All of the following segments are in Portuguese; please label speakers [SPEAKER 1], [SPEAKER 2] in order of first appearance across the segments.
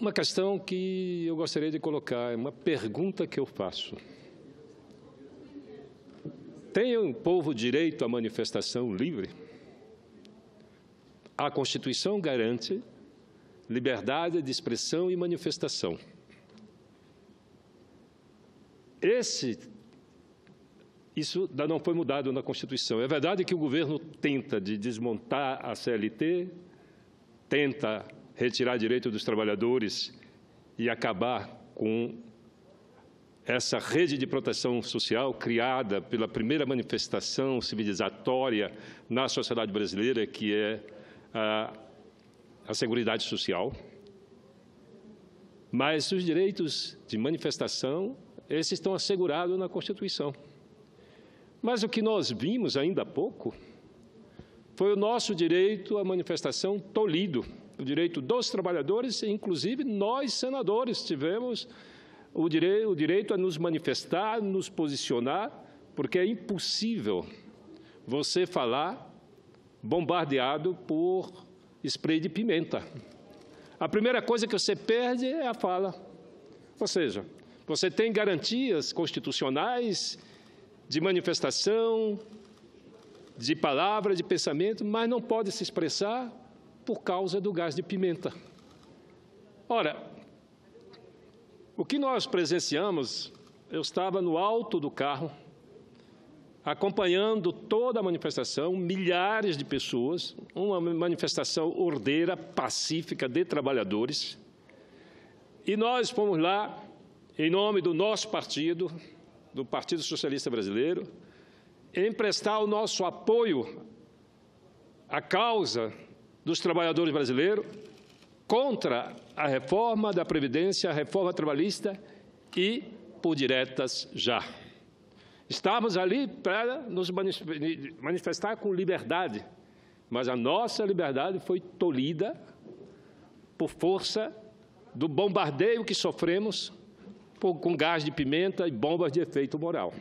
[SPEAKER 1] Uma questão que eu gostaria de colocar, é uma pergunta que eu faço. Tem o povo direito à manifestação livre? A Constituição garante liberdade de expressão e manifestação. Isso ainda não foi mudado na Constituição. É verdade que o governo tenta de desmontar a CLT, tenta retirar direito dos trabalhadores e acabar com essa rede de proteção social criada pela primeira manifestação civilizatória na sociedade brasileira, que é a Seguridade Social. Mas os direitos de manifestação, esses estão assegurados na Constituição. Mas o que nós vimos ainda há pouco foi o nosso direito à manifestação tolhido, o direito dos trabalhadores, inclusive nós, senadores, tivemos o direito a nos manifestar, nos posicionar, porque é impossível você falar bombardeado por spray de pimenta. A primeira coisa que você perde é a fala. Ou seja, você tem garantias constitucionais de manifestação, de palavra, de pensamento, mas não pode se expressar por causa do gás de pimenta. Ora, o que nós presenciamos, eu estava no alto do carro, acompanhando toda a manifestação, milhares de pessoas, uma manifestação ordeira, pacífica de trabalhadores, e nós fomos lá, em nome do nosso partido, do Partido Socialista Brasileiro, emprestar o nosso apoio à causa dos trabalhadores brasileiros contra a reforma da Previdência, a reforma trabalhista e por diretas já. Estávamos ali para nos manifestar com liberdade, mas a nossa liberdade foi tolhida por força do bombardeio que sofremos com gás de pimenta e bombas de efeito moral.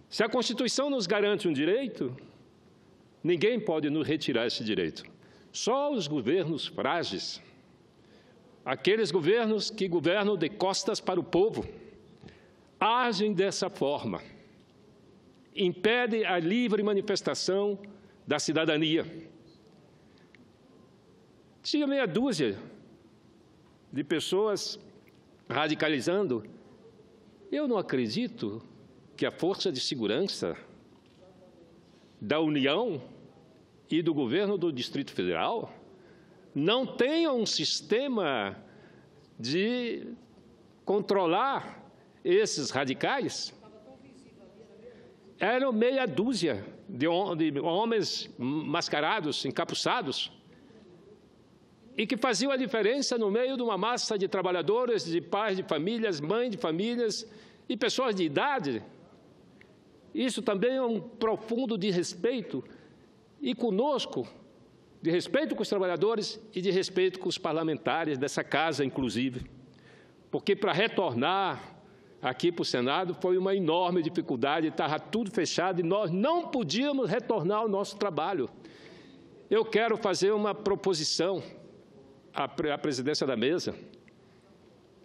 [SPEAKER 1] Se a Constituição nos garante um direito, ninguém pode nos retirar esse direito. Só os governos frágeis, aqueles governos que governam de costas para o povo, agem dessa forma, impede a livre manifestação da cidadania. Tinha meia dúzia de pessoas radicalizando. Eu não acredito que a força de segurança da União e do governo do Distrito Federal não tenham um sistema de controlar esses radicais. Eram meia dúzia de homens mascarados, encapuçados, e que faziam a diferença no meio de uma massa de trabalhadores, de pais de famílias, mães de famílias e pessoas de idade. Isso também é um profundo desrespeito, e conosco, de respeito com os trabalhadores e de respeito com os parlamentares dessa casa, inclusive. Porque para retornar aqui para o Senado foi uma enorme dificuldade, estava tudo fechado e nós não podíamos retornar ao nosso trabalho. Eu quero fazer uma proposição à presidência da mesa,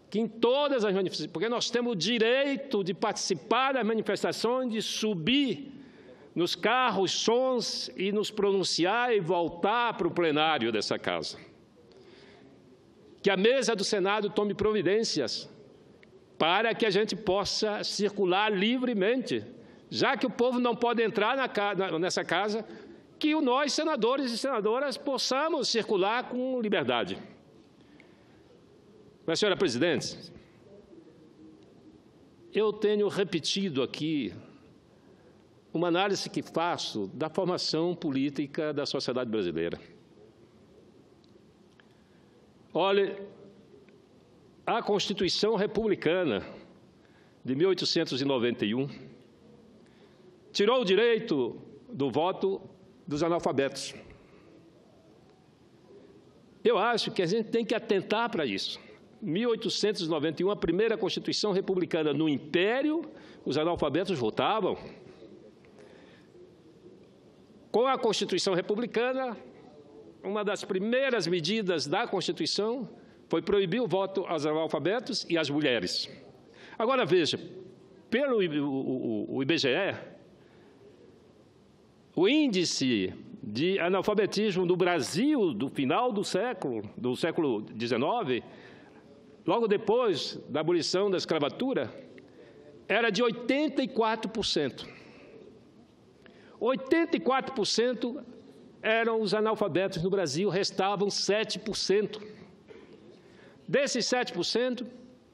[SPEAKER 1] que em todas as manifestações, porque nós temos o direito de participar das manifestações, de subir nos carros, sons e nos pronunciar e voltar para o plenário dessa casa. Que a mesa do Senado tome providências para que a gente possa circular livremente, já que o povo não pode entrar nessa casa, que nós, senadores e senadoras, possamos circular com liberdade. Mas, senhora presidente, eu tenho repetido aqui uma análise que faço da formação política da sociedade brasileira. Olha, a Constituição Republicana de 1891 tirou o direito do voto dos analfabetos. Eu acho que a gente tem que atentar para isso. 1891, a primeira Constituição Republicana no Império, os analfabetos votavam. Com a Constituição Republicana, uma das primeiras medidas da Constituição foi proibir o voto aos analfabetos e às mulheres. Agora, veja, pelo IBGE, o índice de analfabetismo no Brasil do final do século XIX, logo depois da abolição da escravatura, era de 84%. 84% eram os analfabetos no Brasil, restavam 7%. Desses 7%,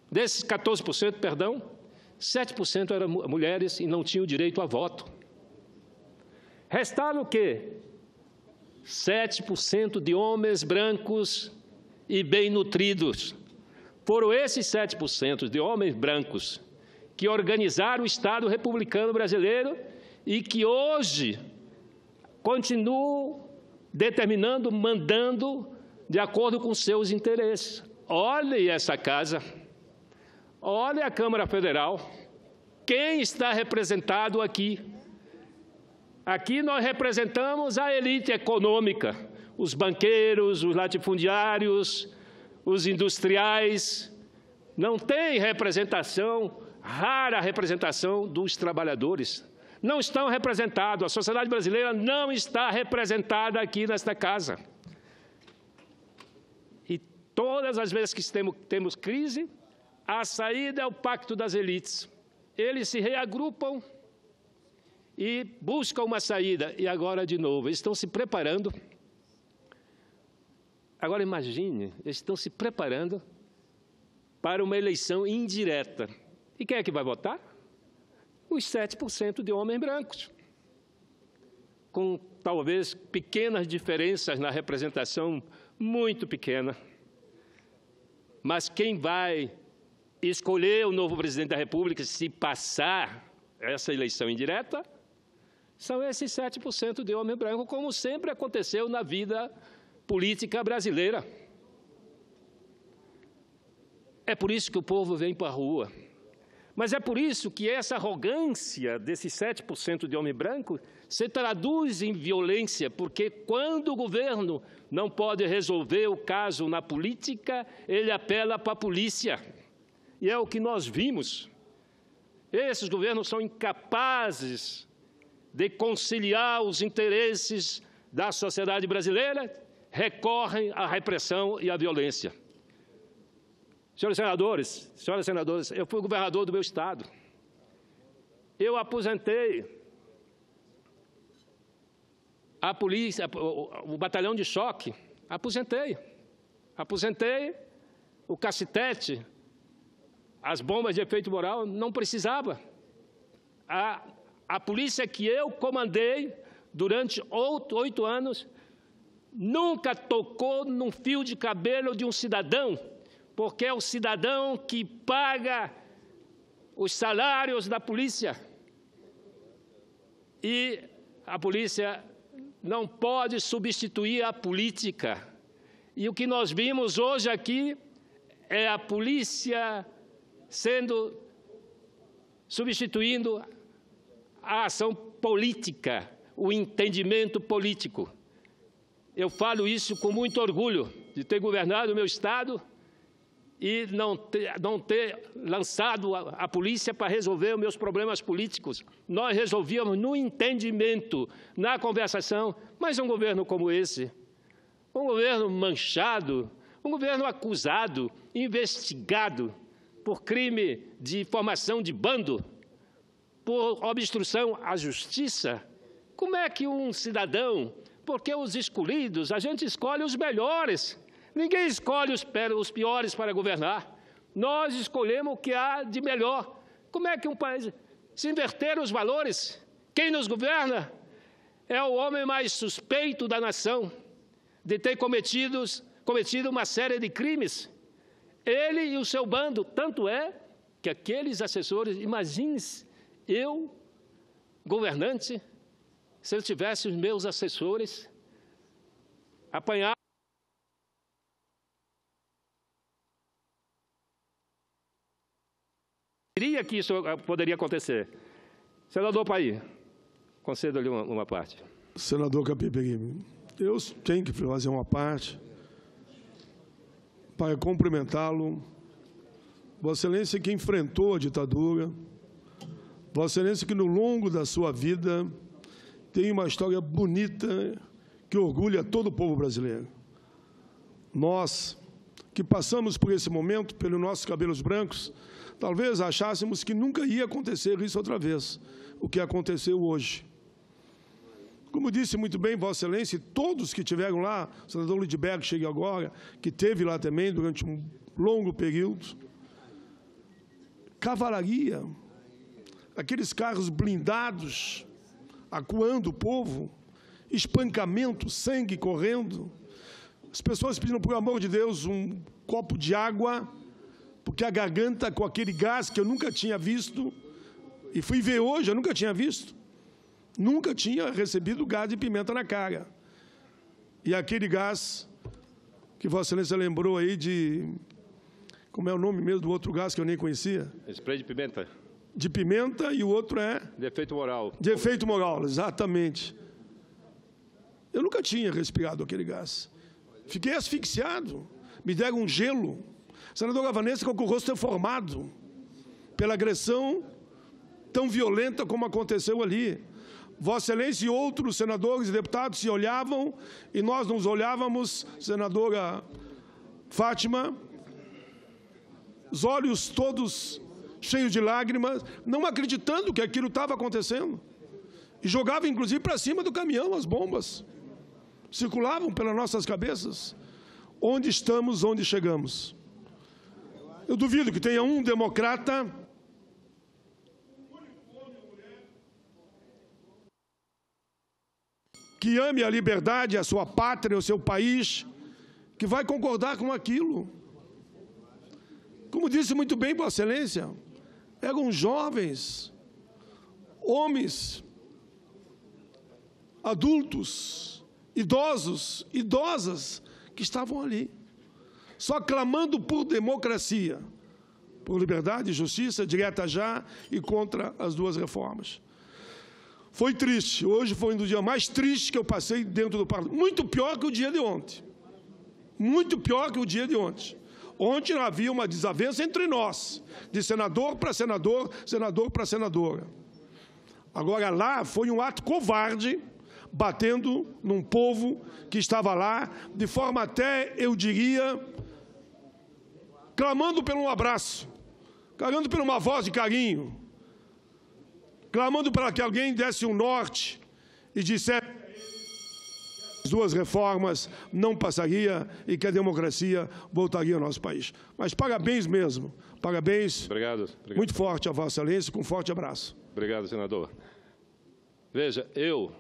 [SPEAKER 1] desses 14%, perdão, 7% eram mulheres e não tinham direito a voto. Restaram o quê? 7% de homens brancos e bem nutridos. Foram esses 7% de homens brancos que organizaram o Estado republicano brasileiro e que hoje continuam determinando, mandando, de acordo com seus interesses. Olhe essa casa, olhe a Câmara Federal, quem está representado aqui? Aqui nós representamos a elite econômica, os banqueiros, os latifundiários, os industriais. Não tem representação, rara representação dos trabalhadores. Não estão representados, a sociedade brasileira não está representada aqui nesta casa. E todas as vezes que temos crise, a saída é o pacto das elites. Eles se reagrupam e buscam uma saída. E agora, de novo, eles estão se preparando. Agora, imagine, eles estão se preparando para uma eleição indireta. E quem é que vai votar? Os 7% de homens brancos, com talvez pequenas diferenças na representação, muito pequena. Mas quem vai escolher o novo presidente da República, se passar essa eleição indireta, são esses 7% de homem branco, como sempre aconteceu na vida política brasileira. É por isso que o povo vem para a rua. Mas é por isso que essa arrogância desses 7% de homem branco se traduz em violência, porque quando o governo não pode resolver o caso na política, ele apela para a polícia. E é o que nós vimos. Esses governos são incapazes de conciliar os interesses da sociedade brasileira, recorrem à repressão e à violência. Senhores senadores, senhoras senadoras, eu fui governador do meu estado. Eu aposentei a polícia, o batalhão de choque, aposentei o cacetete, as bombas de efeito moral, não precisava. A polícia que eu comandei durante 8 anos nunca tocou num fio de cabelo de um cidadão, porque é o cidadão que paga os salários da polícia. E a polícia não pode substituir a política. E o que nós vimos hoje aqui é a polícia substituindo a ação política, o entendimento político. Eu falo isso com muito orgulho de ter governado o meu estado e não ter lançado a polícia para resolver os meus problemas políticos. Nós resolvíamos no entendimento, na conversação, mas um governo como esse, um governo manchado, um governo acusado, investigado por crime de formação de bando, por obstrução à justiça, como é que um cidadão, porque os escolhidos, a gente escolhe os melhores, ninguém escolhe os piores para governar, nós escolhemos o que há de melhor. Como é que um país, se inverter os valores, quem nos governa é o homem mais suspeito da nação de ter cometido uma série de crimes, ele e o seu bando, tanto é que aqueles assessores, imagine eu, governante, se eu tivesse os meus assessores apanhar. Diria que isso poderia acontecer. Senador Paí, concedo-lhe uma parte.
[SPEAKER 2] Senador Capiberibe, Eu tenho que fazer uma parte para cumprimentá-lo. Vossa Excelência que enfrentou a ditadura, Vossa Excelência que no longo da sua vida tem uma história bonita que orgulha todo o povo brasileiro. Nós que passamos por esse momento, pelos nossos cabelos brancos, talvez achássemos que nunca ia acontecer isso outra vez, o que aconteceu hoje. Como disse muito bem Vossa Excelência, todos que estiveram lá, o senador Lindbergh chega agora, que esteve lá também durante um longo período, cavalaria, aqueles carros blindados, acuando o povo, espancamento, sangue correndo, as pessoas pedindo, por amor de Deus, um copo de água, porque a garganta com aquele gás que eu nunca tinha visto, e fui ver hoje, eu nunca tinha visto, nunca tinha recebido gás de pimenta na cara. E aquele gás que Vossa Excelência lembrou aí de... Como é o nome mesmo do outro gás que eu nem conhecia?
[SPEAKER 1] Spray de pimenta.
[SPEAKER 2] De pimenta e o outro é...
[SPEAKER 1] De efeito moral.
[SPEAKER 2] De efeito moral, exatamente. Eu nunca tinha respirado aquele gás. Fiquei asfixiado. Me deram um gelo. A senadora Vanessa com o rosto deformado pela agressão tão violenta como aconteceu ali. Vossa Excelência e outros senadores e deputados se olhavam e nós nos olhávamos, senadora Fátima, os olhos todos cheios de lágrimas, não acreditando que aquilo estava acontecendo. E jogava, inclusive, para cima do caminhão as bombas. Circulavam pelas nossas cabeças. Onde estamos, onde chegamos. Eu duvido que tenha um democrata que ame a liberdade, a sua pátria, o seu país, que vai concordar com aquilo. Como disse muito bem Vossa Excelência, eram jovens, homens, adultos, idosos, idosas, que estavam ali, só clamando por democracia, por liberdade e justiça, direta já e contra as duas reformas. Foi triste, hoje foi um dos dias mais tristes que eu passei dentro do parlamento, muito pior que o dia de ontem, muito pior que o dia de ontem. Ontem havia uma desavença entre nós, de senador para senador, senador para senadora. Agora lá foi um ato covarde, batendo num povo que estava lá, de forma até, eu diria, clamando por um abraço, clamando por uma voz de carinho, clamando para que alguém desse um norte e dissesse as duas reformas não passaria e que a democracia voltaria ao nosso país. Mas parabéns mesmo, parabéns.
[SPEAKER 1] Obrigado.
[SPEAKER 2] Muito forte a Vossa Excelência, com um forte abraço.
[SPEAKER 1] Obrigado, senador. Veja, eu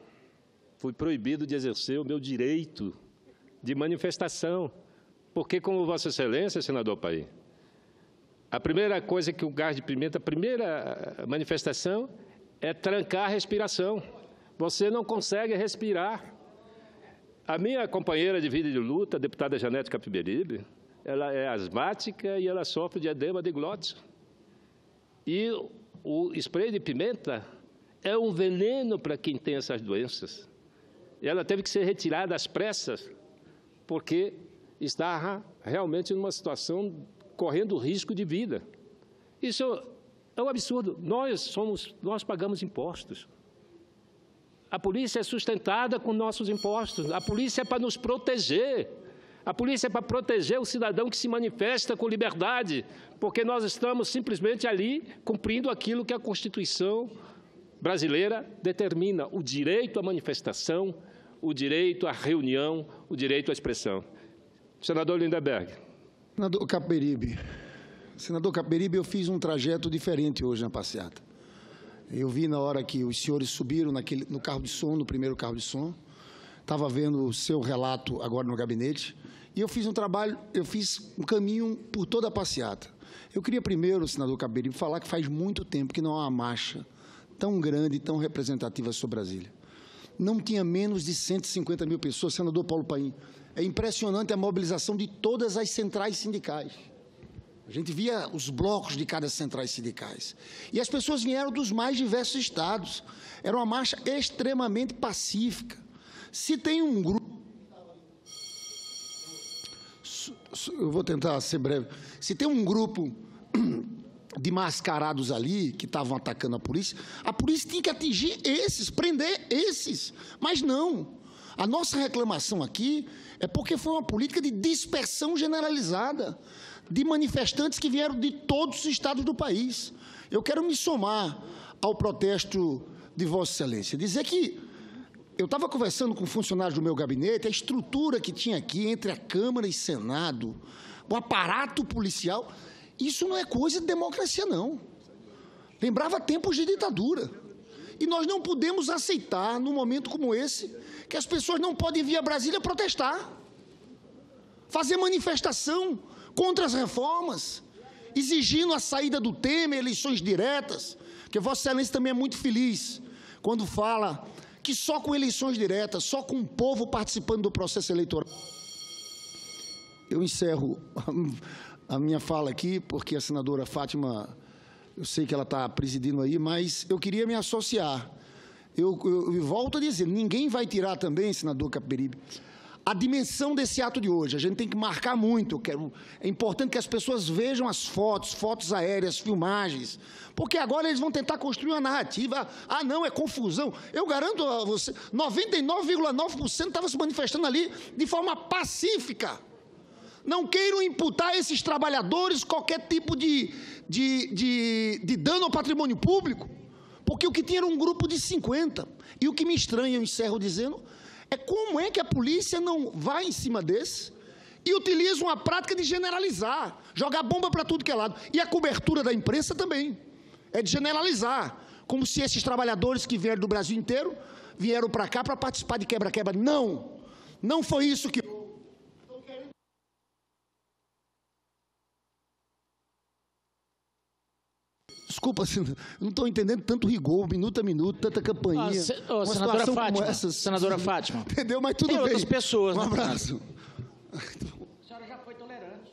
[SPEAKER 1] fui proibido de exercer o meu direito de manifestação, porque, como Vossa Excelência, senador Paim, a primeira coisa que o gás de pimenta, a primeira manifestação é trancar a respiração. Você não consegue respirar. A minha companheira de vida e de luta, a deputada Janete Capiberibe, ela é asmática e ela sofre de edema de glote. E o spray de pimenta é um veneno para quem tem essas doenças. E ela teve que ser retirada às pressas, porque estava realmente numa situação correndo risco de vida. Isso é um absurdo. Nós pagamos impostos. A polícia é sustentada com nossos impostos. A polícia é para nos proteger. A polícia é para proteger o cidadão que se manifesta com liberdade, porque nós estamos simplesmente ali cumprindo aquilo que a Constituição brasileira determina, o direito à manifestação, o direito à reunião, o direito à expressão. Senador Lindbergh.
[SPEAKER 3] Senador Capiberibe, eu fiz um trajeto diferente hoje na passeata. Eu vi na hora que os senhores subiram no carro de som, no primeiro carro de som, estava vendo o seu relato agora no gabinete, e eu fiz um caminho por toda a passeata. Eu queria primeiro, senador Capiberibe, falar que faz muito tempo que não há uma marcha tão grande e tão representativa sobre Brasília. Não tinha menos de 150 mil pessoas, senador Paulo Paim. É impressionante a mobilização de todas as centrais sindicais. A gente via os blocos de cada centrais sindicais. E as pessoas vieram dos mais diversos estados. Era uma marcha extremamente pacífica. Se tem um grupo Eu vou tentar ser breve. Se tem um grupo de mascarados ali que estavam atacando a polícia tinha que atingir esses, prender esses. Mas não. A nossa reclamação aqui é porque foi uma política de dispersão generalizada de manifestantes que vieram de todos os estados do país. Eu quero me somar ao protesto de Vossa Excelência, dizer que eu estava conversando com funcionários do meu gabinete, a estrutura que tinha aqui entre a Câmara e Senado, o aparato policial, isso não é coisa de democracia, não. Lembrava tempos de ditadura. E nós não podemos aceitar, num momento como esse, que as pessoas não podem vir a Brasília protestar, fazer manifestação contra as reformas, exigindo a saída do Temer, eleições diretas, porque Vossa Excelência também é muito feliz quando fala que só com eleições diretas, só com o povo participando do processo eleitoral. Eu encerro a minha fala aqui, porque a senadora Fátima, eu sei que ela está presidindo aí, mas eu queria me associar. Eu volto a dizer, ninguém vai tirar também, senador Capiberibe, a dimensão desse ato de hoje. A gente tem que marcar muito. É importante que as pessoas vejam as fotos aéreas, filmagens, porque agora eles vão tentar construir uma narrativa. Ah, não, é confusão. Eu garanto a você, 99,9% estava se manifestando ali de forma pacífica. Não queiram imputar a esses trabalhadores qualquer tipo de dano ao patrimônio público, porque o que tinha era um grupo de 50. E o que me estranha, eu encerro dizendo, é como é que a polícia não vai em cima desse e utiliza uma prática de generalizar, jogar bomba para tudo que é lado. E a cobertura da imprensa também é de generalizar, como se esses trabalhadores que vieram do Brasil inteiro vieram para cá para participar de quebra-quebra. Não, não foi isso que... Desculpa, eu não estou entendendo tanto rigor, minuto a minuto, tanta campainha.
[SPEAKER 4] Senadora Fátima, senadora Fátima.
[SPEAKER 3] Entendeu? Mas tudo
[SPEAKER 4] tem
[SPEAKER 3] bem.
[SPEAKER 4] Outras pessoas.
[SPEAKER 3] Um abraço.
[SPEAKER 4] A senhora já foi tolerante.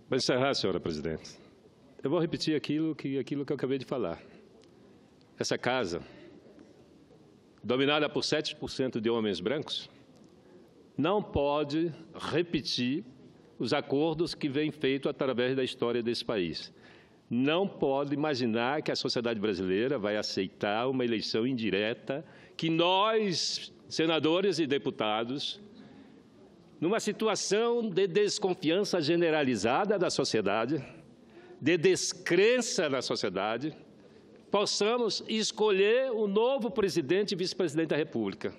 [SPEAKER 1] Para encerrar, senhora presidente, eu vou repetir aquilo que eu acabei de falar. Essa casa, dominada por 7% de homens brancos, não pode repetir os acordos que vêm feitos através da história desse país. Não pode imaginar que a sociedade brasileira vai aceitar uma eleição indireta, que nós, senadores e deputados, numa situação de desconfiança generalizada da sociedade, de descrença da sociedade, possamos escolher o novo presidente e vice-presidente da República.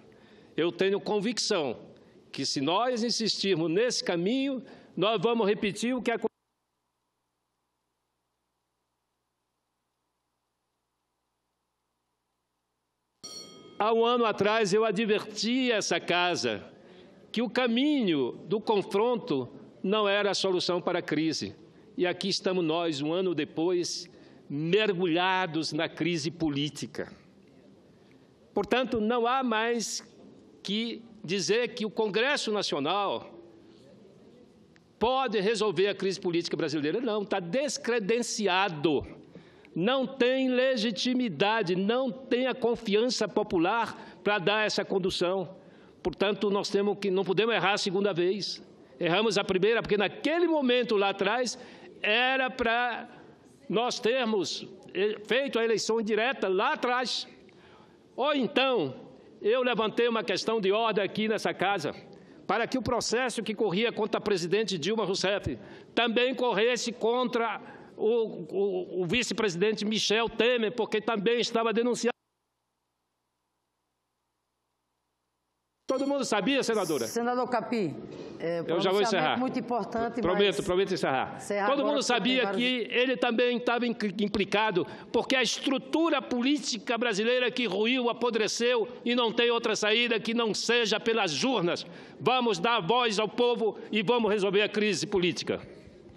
[SPEAKER 1] Eu tenho convicção que, se nós insistirmos nesse caminho, nós vamos repetir o que aconteceu. Há um ano atrás, eu adverti essa casa que o caminho do confronto não era a solução para a crise. E aqui estamos nós, um ano depois, mergulhados na crise política. Portanto, não há mais que dizer que o Congresso Nacional pode resolver a crise política brasileira. Não, está descredenciado, não tem legitimidade, não tem a confiança popular para dar essa condução. Portanto, nós temos que, não podemos errar a segunda vez. Erramos a primeira, porque naquele momento lá atrás era para nós termos feito a eleição direta lá atrás. Ou então, eu levantei uma questão de ordem aqui nessa casa, para que o processo que corria contra a presidente Dilma Rousseff também corresse contra o vice-presidente Michel Temer, porque também estava denunciando. Todo mundo sabia, senadora?
[SPEAKER 5] Senador Capi,
[SPEAKER 1] eu já vou encerrar.
[SPEAKER 5] Muito importante.
[SPEAKER 1] Prometo encerrar. Todo mundo sabia que ele também estava implicado, porque a estrutura política brasileira que ruiu, apodreceu e não tem outra saída que não seja pelas urnas. Vamos dar voz ao povo e vamos resolver a crise política.